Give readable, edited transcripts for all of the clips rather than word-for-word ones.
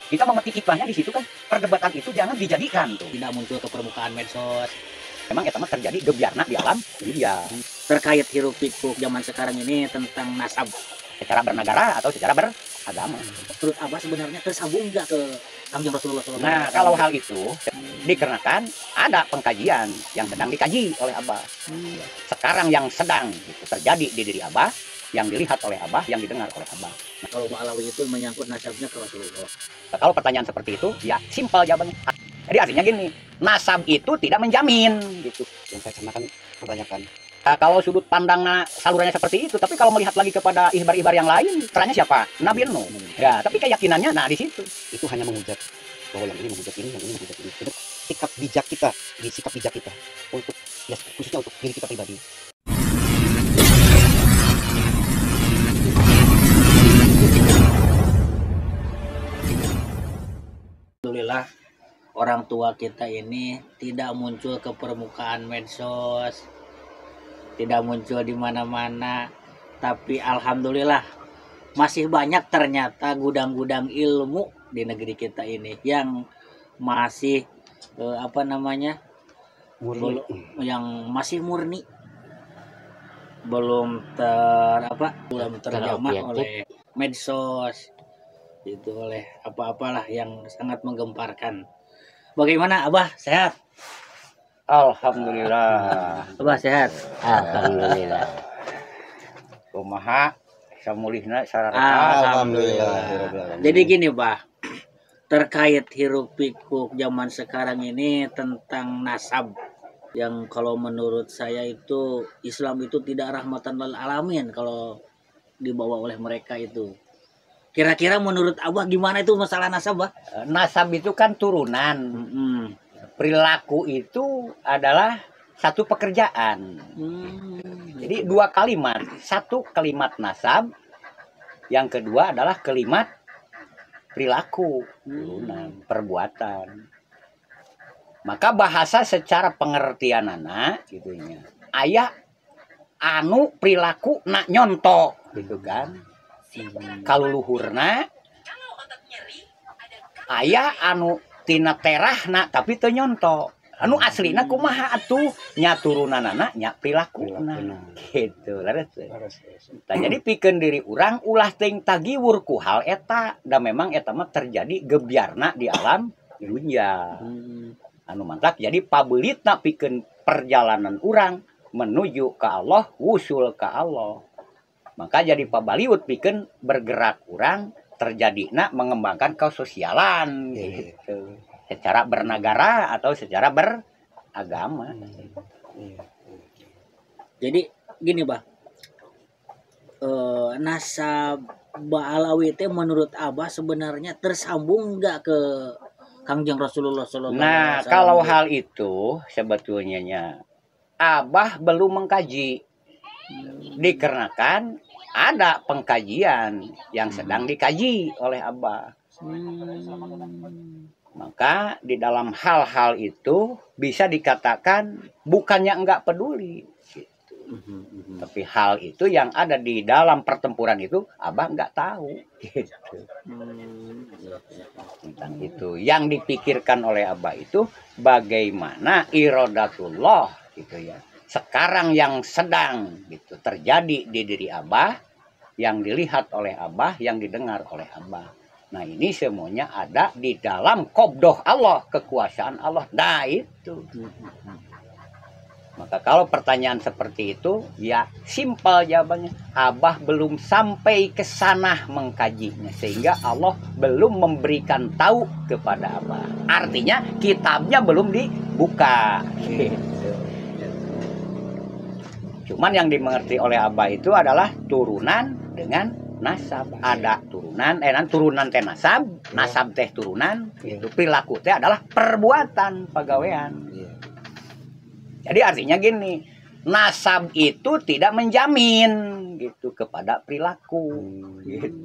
Kita memetik hikmahnya di situ kan, perdebatan itu jangan dijadikan tuh. Tidak muncul ke permukaan medsos. Memang eta mah terjadi gebiarna di alam dunia. Terkait hiruk pikuk zaman sekarang ini tentang nasab Secara bernegara atau secara beragama. menurut Abah sebenarnya tersambung nggak ke Kangjeng Rasulullah SAW? Nah, kalau hal itu dikarenakan ada pengkajian yang sedang dikaji oleh Abah. Sekarang yang sedang gitu, terjadi di diri Abah, yang dilihat oleh Abah, yang didengar oleh Abah. Kalau Mbak Alawi itu menyangkut nasabnya ke Rasulullah. Nah, kalau pertanyaan seperti itu, ya simpel jawabannya. Jadi artinya gini, nasab itu tidak menjamin gitu. Yang saya pernah kan pertanyakan. Nah, kalau sudut pandangnya salurannya seperti itu, tapi kalau melihat lagi kepada ihbar-ihbar yang lain, perannya siapa? Nabi Nuh. Ya, tapi keyakinannya nah di situ. Itu hanya menghujat bahwa yang ini menghujat ini, yang ini menghujat ini. Jadi, sikap bijak kita, sikap bijak kita untuk ya khususnya untuk diri kita pribadi. Alhamdulillah orang tua kita ini tidak muncul ke permukaan medsos, tidak muncul di mana-mana, tapi alhamdulillah masih banyak ternyata gudang-gudang ilmu di negeri kita ini yang masih yang masih murni, belum terjamah oleh medsos, itu oleh apa-apalah yang sangat menggemparkan. Bagaimana Abah, sehat? Alhamdulillah. Abah sehat? Alhamdulillah. Kumaha samulihna sarana. Alhamdulillah. Jadi gini, Bah, terkait hiruk pikuk zaman sekarang ini tentang nasab, yang kalau menurut saya itu Islam itu tidak rahmatan lil alamin kalau dibawa oleh mereka itu. Kira-kira menurut Abah gimana itu masalah nasab, Bah? Nasab itu kan turunan. Perilaku itu adalah satu pekerjaan. Jadi dua kalimat. Satu kalimat nasab, yang kedua adalah kalimat perilaku, turunan, perbuatan. Maka bahasa secara pengertian anak gitunya. Aya anu perilaku nak nyonto gitu kan. Kalau luhurna aya anu tina terahna tapi teu nyonto. Anu aslina kumaha atuh nya turunanana nya prilakuna gitu. Jadi pikeun diri urang ulah teuing tagiwur ku hal eta da memang eta mah terjadi gebiarna di alam dunia. Anu mantap jadi pabeulitna pikeun perjalanan urang menuju ke Allah, wusul ke Allah. Maka jadi pabaliut pikeun bergerak urang terjadina mengembangkan kesosialan gitu. Secara bernegara atau secara beragama. Jadi gini, Bah, nasab Ba'alawi teh menurut Abah sebenarnya tersambung nggak ke Kangjeng Rasulullah SAW? Nah, kalau hal itu sebetulnya Abah belum mengkaji. Dikarenakan ada pengkajian yang sedang dikaji oleh Abah. Maka di dalam hal-hal itu bisa dikatakan bukannya enggak peduli gitu. Tapi hal itu yang ada di dalam pertempuran itu Abah enggak tahu gitu. Tentang itu yang dipikirkan oleh Abah itu bagaimana iradatullah gitu ya. Sekarang yang sedang gitu terjadi di diri Abah, yang dilihat oleh Abah, yang didengar oleh Abah. Nah ini semuanya ada di dalam qobdoh Allah, kekuasaan Allah. Nah itu. Maka kalau pertanyaan seperti itu, ya simpel jawabannya. Abah belum sampai ke sana mengkajinya. Sehingga Allah belum memberikan tahu kepada Abah. Artinya kitabnya belum dibuka. Gitu. Cuman yang dimengerti oleh Abah itu adalah turunan dengan nasab. Ada turunan, turunan teh nasab, nasab teh turunan, itu perilaku teh adalah perbuatan pegawaian. Jadi artinya gini, nasab itu tidak menjamin gitu kepada perilaku. Gitu.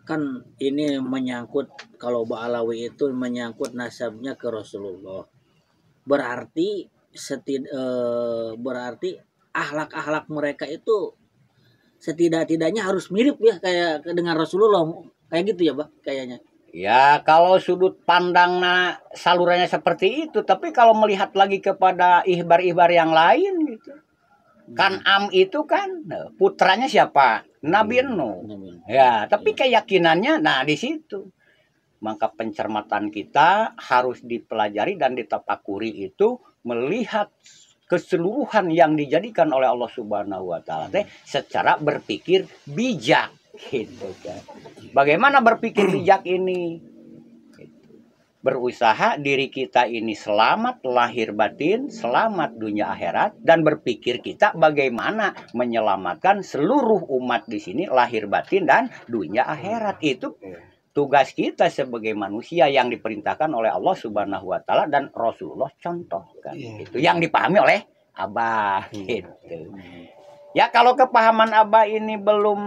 Kan ini menyangkut, kalau Ba'alawi itu menyangkut nasabnya ke Rasulullah. Berarti akhlak-akhlak mereka itu setidak-tidaknya harus mirip ya kayak dengan Rasulullah, kayak gitu ya, Bah, kayaknya. Ya, kalau sudut pandangnya salurannya seperti itu, tapi kalau melihat lagi kepada ihbar-ihbar yang lain gitu. Kan itu kan putranya siapa? Nabi Nuh. Ya, tapi keyakinannya nah di situ. Maka pencermatan kita harus dipelajari dan ditafakuri itu melihat keseluruhan yang dijadikan oleh Allah Subhanahu wa taala secara berpikir bijak gitu kan. Bagaimana berpikir bijak ini? Berusaha diri kita ini selamat lahir batin, selamat dunia akhirat, dan berpikir kita bagaimana menyelamatkan seluruh umat di sini lahir batin dan dunia akhirat. Itu tugas kita sebagai manusia yang diperintahkan oleh Allah Subhanahu wa taala dan Rasulullah contohkan. Itu yang dipahami oleh Abah gitu. Ya kalau kepahaman Abah ini belum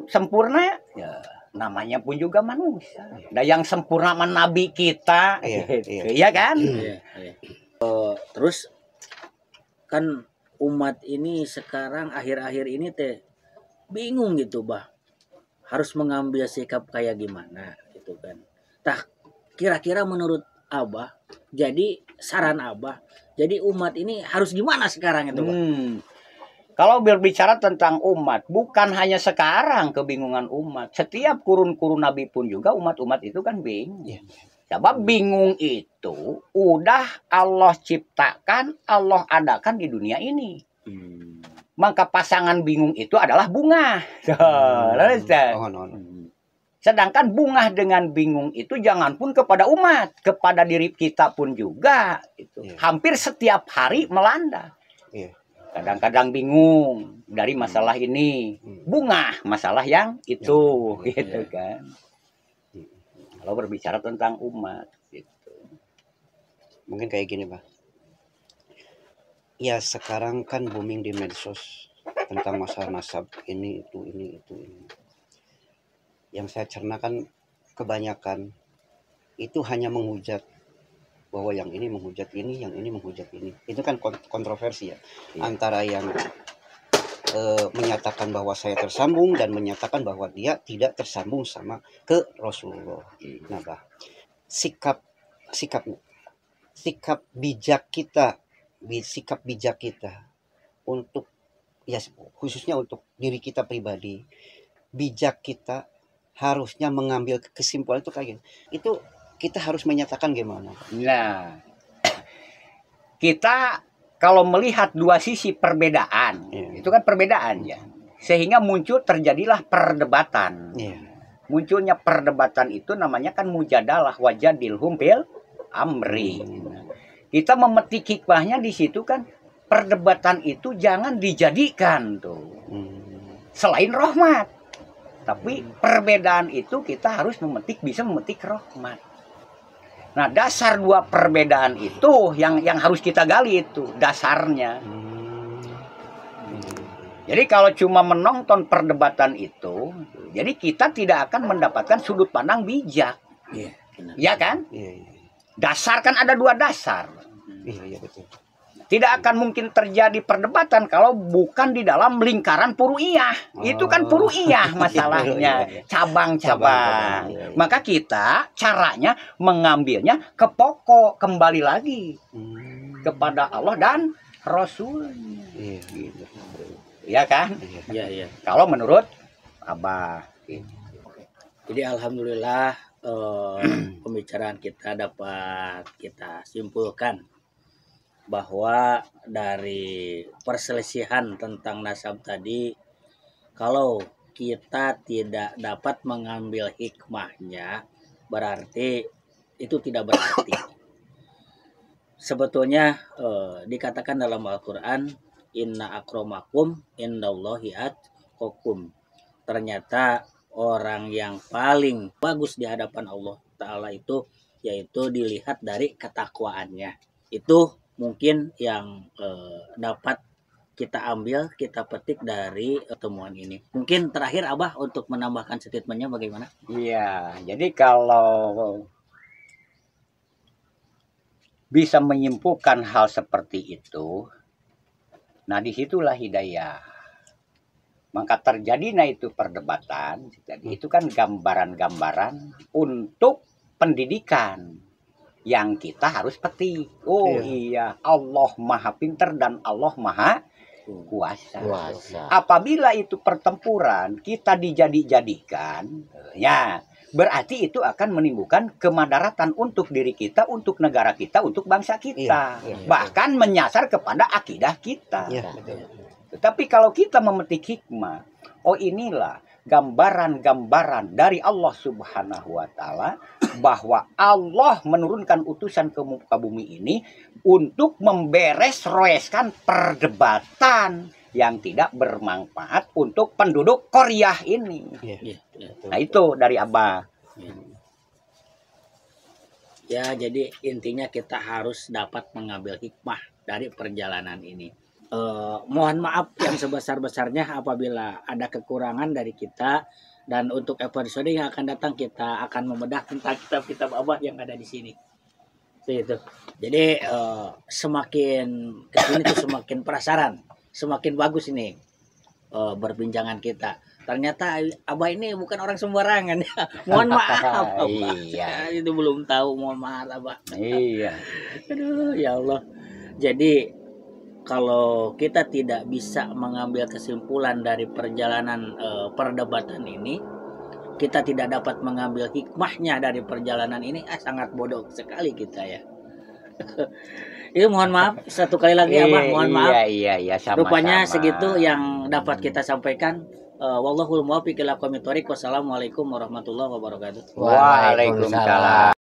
sempurna ya namanya pun juga manusia. Nah yang sempurna nabi kita, iya kan? Terus kan umat ini sekarang akhir-akhir ini bingung gitu, Bah. Harus mengambil sikap kayak gimana gitu kan. Tah kira-kira menurut Abah, jadi saran Abah, jadi umat ini harus gimana sekarang itu, Bah? Kalau berbicara tentang umat, bukan hanya sekarang kebingungan umat. Setiap kurun-kurun Nabi pun juga umat-umat itu kan bingung. Sebab bingung itu udah Allah ciptakan, Allah adakan di dunia ini. Maka pasangan bingung itu adalah bunga. Sedangkan bunga dengan bingung itu jangan pun kepada umat, kepada diri kita pun juga. Hampir setiap hari melanda. Kadang-kadang bingung dari masalah ini, bunga masalah yang itu, gitu kan. Kalau berbicara tentang umat, gitu. Mungkin kayak gini, Pak. Ya sekarang kan booming di medsos tentang masalah nasab ini itu. Yang saya cerna kan kebanyakan itu hanya menghujat bahwa yang ini menghujat ini, yang ini menghujat ini. Itu kan kontroversi ya. Antara yang menyatakan bahwa saya tersambung dan menyatakan bahwa dia tidak tersambung sama ke Rasulullah. Nah, Bah, sikap bijak kita untuk ya khususnya untuk diri kita pribadi, bijak kita harusnya mengambil kesimpulan itu kayak gini. Itu kita harus menyatakan gimana? Nah, kita kalau melihat dua sisi perbedaan, itu kan perbedaan ya, sehingga terjadilah perdebatan. Munculnya perdebatan itu namanya kan mujadalah wajadilhum bil amri. Kita memetik hikmahnya di situ kan perdebatan itu jangan dijadikan tuh selain rahmat, tapi perbedaan itu kita harus bisa memetik rahmat. Nah, dasar dua perbedaan itu yang harus kita gali itu dasarnya. Jadi kalau cuma menonton perdebatan itu, jadi kita tidak akan mendapatkan sudut pandang bijak. Iya kan? Dasar kan ada dua dasar. Iya betul. Tidak akan mungkin terjadi perdebatan kalau bukan di dalam lingkaran furu'iyah. Itu kan furu'iyah masalahnya, cabang-cabang. Maka kita caranya mengambilnya ke pokok, kembali lagi kepada Allah dan Rasulnya. Iya kan? Iya. Kalau menurut Abah. Jadi alhamdulillah pembicaraan kita dapat kita simpulkan bahwa dari perselisihan tentang nasab tadi, kalau kita tidak dapat mengambil hikmahnya, berarti itu tidak berarti. Sebetulnya dikatakan dalam Al-Quran, inna akramakum indallahi atqakum. Ternyata orang yang paling bagus di hadapan Allah Ta'ala itu yaitu dilihat dari ketakwaannya. Itu mungkin yang dapat kita ambil, kita petik dari temuan ini. Mungkin terakhir Abah untuk menambahkan statementnya bagaimana? Iya, jadi kalau bisa menyimpulkan hal seperti itu, nah disitulah hidayah. Maka terjadi itu perdebatan. Jadi itu kan gambaran-gambaran untuk pendidikan yang kita harus petik. Oh iya, Allah Maha Pintar dan Allah Maha Kuasa. Apabila itu pertempuran kita dijadikan, ya berarti itu akan menimbulkan kemadaratan untuk diri kita, untuk negara kita, untuk bangsa kita. Bahkan menyasar kepada akidah kita. Tetapi kalau kita memetik hikmah, oh inilah gambaran-gambaran dari Allah Subhanahu wa Ta'ala, bahwa Allah menurunkan utusan ke muka bumi ini untuk memberes-roeskan perdebatan yang tidak bermanfaat untuk penduduk Korea ini. Nah itu dari Abah. Ya, jadi intinya kita harus dapat mengambil hikmah dari perjalanan ini. Mohon maaf yang sebesar-besarnya apabila ada kekurangan dari kita, dan untuk episode yang akan datang kita akan membedah tentang kitab-kitab Abah yang ada di sini. Itu. Jadi semakin kesini tuh semakin penasaran, semakin bagus ini perbincangan kita. Ternyata Abah ini bukan orang sembarangan ya. Mohon maaf Abah. Iya. Itu belum tahu, mohon maaf Abah. Iya. Aduh ya Allah. Jadi kalau kita tidak bisa mengambil kesimpulan dari perjalanan perdebatan ini, kita tidak dapat mengambil hikmahnya dari perjalanan ini, sangat bodoh sekali kita ya. Ini mohon maaf satu kali lagi Abah, mohon maaf. Iya, sama-sama. Rupanya segitu yang dapat kita sampaikan. Wallahul muwaffiq ila aqwamit thoriq. Wassalamualaikum warahmatullahi wabarakatuh. Waalaikumsalam.